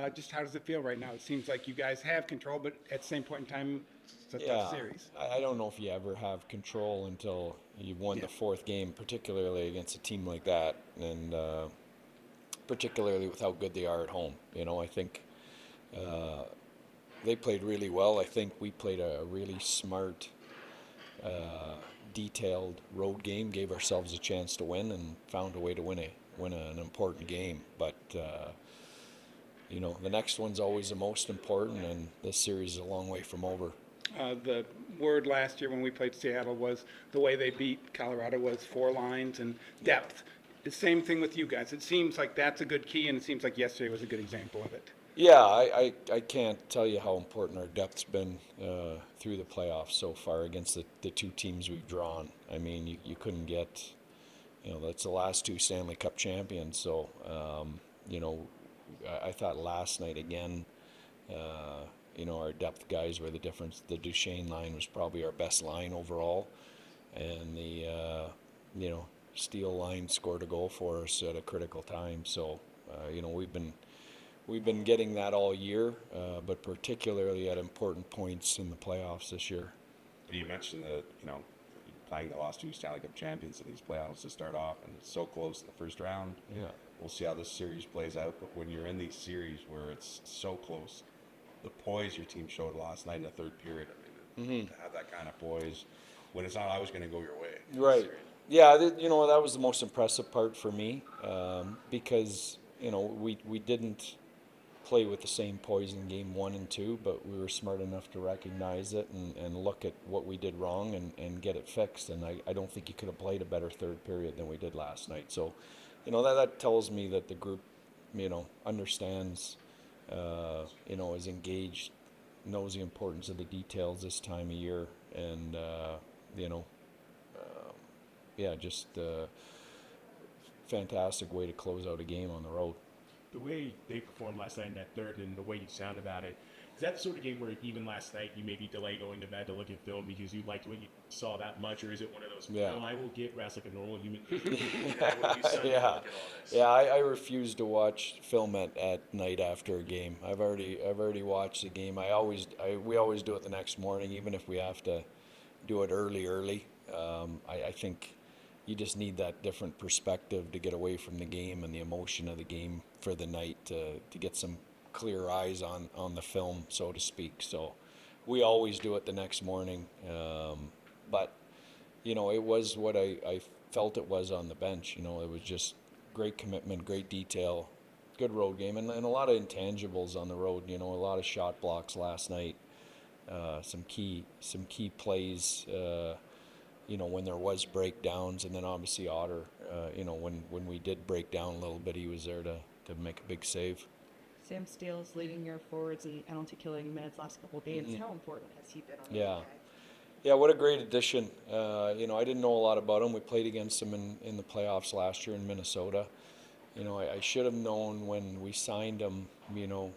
just how does it feel right now? It seems like you guys have control, but at the same point in time, it's a tough series. I don't know if you ever have control until you've won the fourth game, particularly against a team like that, and particularly with how good they are at home. I think they played really well. I think we played a really smart, detailed road game, gave ourselves a chance to win, and found a way to win an important game. But the next one's always the most important, and this series is a long way from over. The word last year when we played Seattle was the way they beat Colorado was 4 lines and depth. The same thing with you guys. It seems like that's a good key, and it seems like yesterday was a good example of it. Yeah, I can't tell you how important our depth's been through the playoffs so far against the two teams we've drawn. I mean, you couldn't get, that's the last 2 Stanley Cup champions. So, I thought last night again, our depth guys were the difference. The Duchesne line was probably our best line overall, and the Steele line scored a goal for us at a critical time. So, we've been getting that all year, but particularly at important points in the playoffs this year. You mentioned that playing the last 2 Stanley Cup champions in these playoffs to start off, and it's so close in the first round. Yeah. We'll see how this series plays out, but when you're in these series where it's so close, the poise your team showed last night in the third period, to have that kind of poise when it's not always going to go your way. Right. Yeah, that was the most impressive part for me, because we didn't play with the same poise in game 1 and 2, but we were smart enough to recognize it and look at what we did wrong and get it fixed. And I don't think you could have played a better third period than we did last night. So, that tells me that the group, understands, is engaged, knows the importance of the details this time of year, and, just a fantastic way to close out a game on the road. The way they performed last night in that third and the way you sound about it, is that the sort of game where even last night you maybe delay going to bed to look at film because you liked what you saw that much, or is it one of those, I will get rest like a normal human? I refuse to watch film at night after a game. I've already watched the game. We always do it the next morning, even if we have to do it early. I think you just need that different perspective to get away from the game and the emotion of the game for the night to get some clear eyes on the film, so to speak. So we always do it the next morning. But, it was what I felt it was on the bench. It was just great commitment, great detail, good road game, and a lot of intangibles on the road. A lot of shot blocks last night, some key plays, when there was breakdowns, and then obviously Otter, when we did break down a little bit, he was there to make a big save. Sam Steele's leading your forwards in penalty killing minutes last couple of games. How important has he been on the guy? Yeah, what a great addition. I didn't know a lot about him. We played against him in the playoffs last year in Minnesota. I should have known when we signed him, the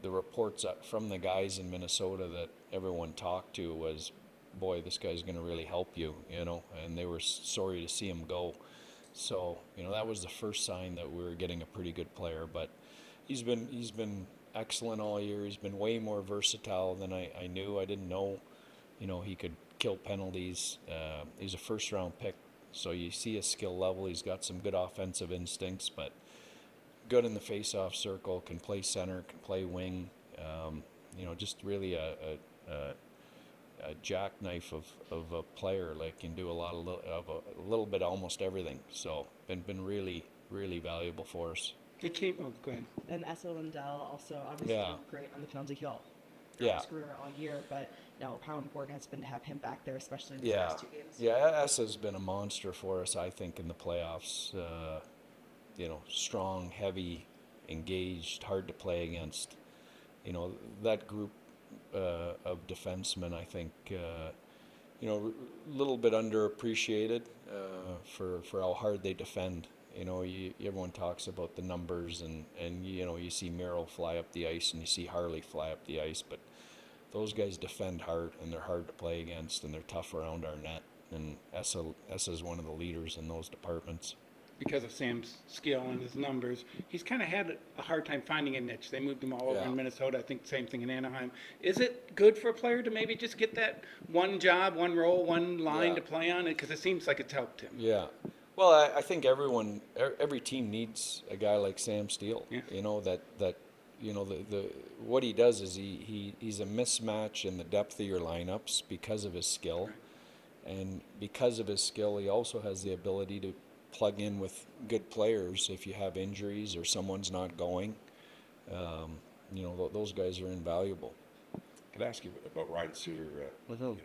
reports from the guys in Minnesota that everyone talked to was, boy, this guy's going to really help you, and they were sorry to see him go. So, that was the first sign that we were getting a pretty good player, but he's been excellent all year. He's been way more versatile than I knew. I didn't know, he could kill penalties. He's a first-round pick, so you see his skill level. He's got some good offensive instincts, but good in the face-off circle, can play center, can play wing. Just really a jackknife of a player, can do a little bit almost everything. So been really, really valuable for us. It came. Oh, go ahead. And Essa Lindell also obviously great on the penalty kill. His career all year, but how important has it been to have him back there, especially in the last 2 games? Yeah, Essa's been a monster for us, I think, in the playoffs. Strong, heavy, engaged, hard to play against. That group of defensemen, I think, a little bit underappreciated for how hard they defend. Everyone talks about the numbers, and you see Merrill fly up the ice and you see Harley fly up the ice, but those guys defend hard, and they're hard to play against, and they're tough around our net. And Essa's one of the leaders in those departments. because of Sam's skill and his numbers, he's kind of had a hard time finding a niche. They moved him all over in Minnesota. I think same thing in Anaheim. Is it good for a player to maybe just get that one job, one role, one line to play on it? Because it seems like it's helped him. Yeah. Well, I think every team needs a guy like Sam Steele. Yeah. You know, that you know, the what he does is he's a mismatch in the depth of your lineups because of his skill. Right. And because of his skill, he also has the ability to plug in with good players if you have injuries or someone's not going. You know, those guys are invaluable. Could I ask you about Ryan Suter? You know,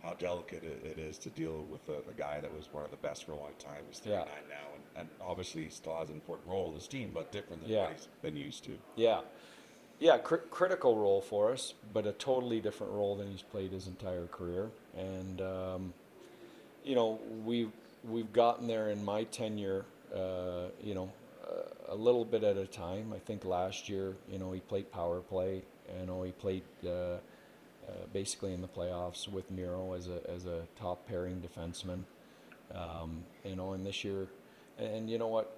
how delicate it is to deal with a guy that was one of the best for a long time. He's 39 now, and obviously he still has an important role in his team, but different than what he's been used to. Yeah, critical role for us, but a totally different role than he's played his entire career. And you know, we've gotten there in my tenure. You know, a little bit at a time. I think last year, you know, he played power play. You know, he played basically in the playoffs with Miro as a top pairing defenseman. You know, and this year, and you know what,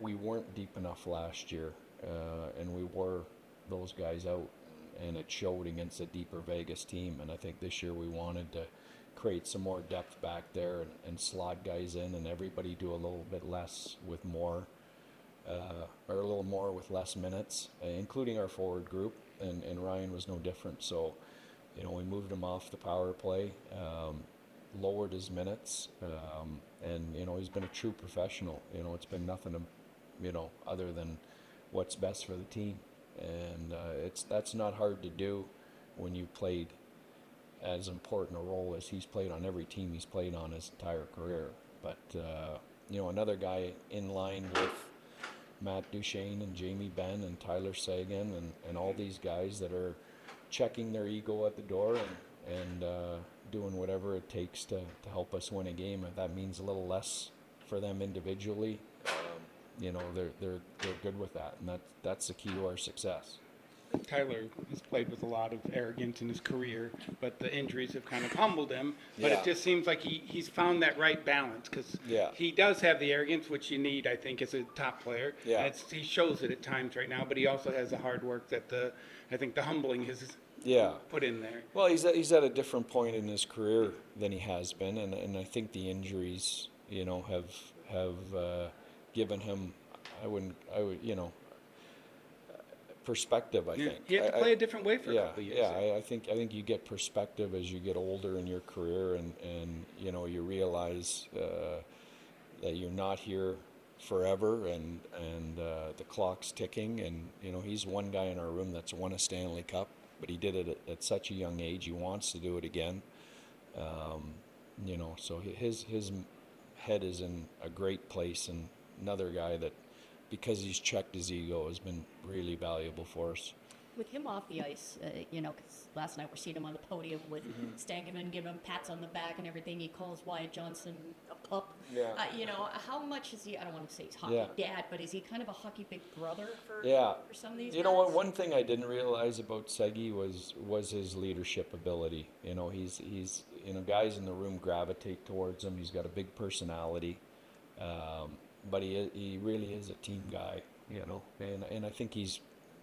we weren't deep enough last year, and we wore those guys out, and it showed against a deeper Vegas team. And I think this year we wanted to create some more depth back there and slot guys in, and everybody do a little bit less with more, or a little more with less minutes, including our forward group. And Ryan was no different. So, you know, we moved him off the power play, lowered his minutes, and, you know, he's been a true professional. You know, it's been nothing, you know, other than what's best for the team. And that's not hard to do when you played as important a role as he's played on every team he's played on his entire career. But, you know, another guy in line with Matt Duchene and Jamie Benn and Tyler Seguin and all these guys that are checking their ego at the door and doing whatever it takes to help us win a game. If that means a little less for them individually, you know, they're good with that, and that's the key to our success. Tyler has played with a lot of arrogance in his career, but the injuries have kind of humbled him. But it just seems like he's found that right balance, because he does have the arrogance, which you need, I think, as a top player. Yeah. And he shows it at times right now, but he also has the hard work that I think the humbling has put in there. Well, he's at a different point in his career than he has been, and I think the injuries, you know, have given him, I would, you know, perspective. I think you have to play a different way for a couple of years. I think you get perspective as you get older in your career, and you know, you realize that you're not here forever, and the clock's ticking. And you know, he's one guy in our room that's won a Stanley Cup, but he did it at such a young age. He wants to do it again. You know, so his head is in a great place, and another guy that, because he's checked his ego, has been really valuable for us. With him off the ice, you know, because last night we're seeing him on the podium with Stangeman, giving him pats on the back and everything. He calls Wyatt Johnson a pup. Yeah. You know, how much is he, I don't want to say he's hockey dad, but is he kind of a hockey big brother for some of these You guys? know what, one thing I didn't realize about Segi was his leadership ability. You know, he's you know, guys in the room gravitate towards him. He's got a big personality. But he really is a team guy, you know, and I think he's,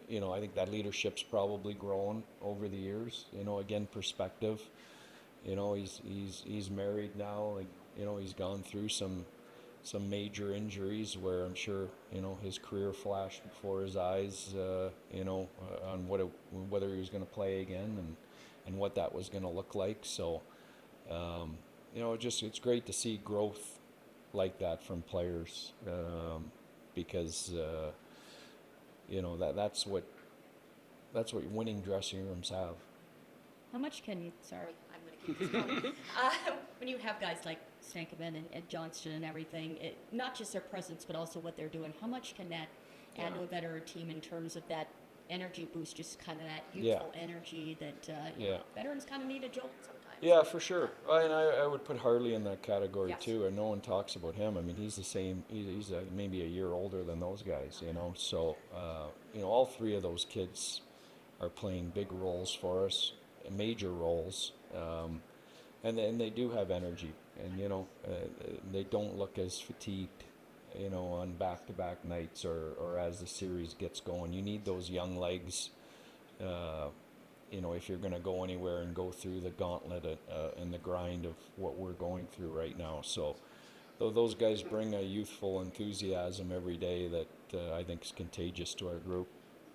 you know, I think that leadership's probably grown over the years. You know, again, perspective. You know, he's married now, and you know, he's gone through some major injuries where I'm sure, you know, his career flashed before his eyes. You know, on whether he was going to play again and what that was going to look like. So, you know, it's great to see growth like that from players, because you know, that's what winning dressing rooms have. How much can you, sorry, I'm going to keep this going. When you have guys like Stankoven and Johnston and everything, not just their presence, but also what they're doing, how much can that add to a better team in terms of that energy boost, just kind of that youthful energy that you know, veterans kind of need a jolt sometimes? Yeah, for sure. And I would put Harley in that category too, and no one talks about him. I mean, he's the same. He's maybe a year older than those guys, you know. So, you know, all three of those kids are playing big roles for us, major roles. and they do have energy, and they don't look as fatigued, on back-to-back nights or as the series gets going. You need those young legs, if you're going to go anywhere and go through the gauntlet and the grind of what we're going through right now. So those guys bring a youthful enthusiasm every day that I think is contagious to our group.